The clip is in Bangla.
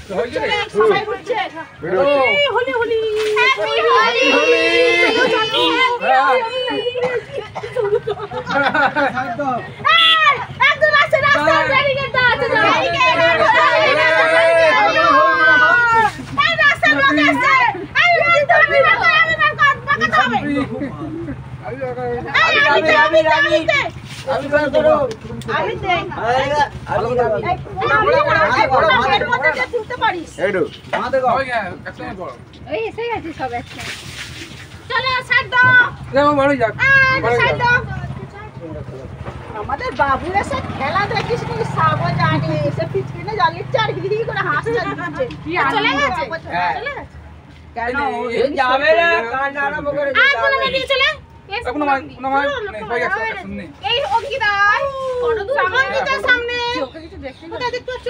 সবাই ঘুরছে হোলি হোলি হ্যাপি হোলি একদম রাস্তা ব্যারিকেড দাও ব্যারিকেড রাস্তা ব্লক আছে আমি তুলতে পারিস আমাদের বাবুরা সে খেলা দেখিস নাকি সাবো জানি সে পিছনে জল নিচ্ছে আর হিহি করে হাসছে চলে গেছে কেন যাবে না কান্না আরম্ভ করে চলে এই ওকে দাও সামনে কোথায় দেখতে পাচ্ছ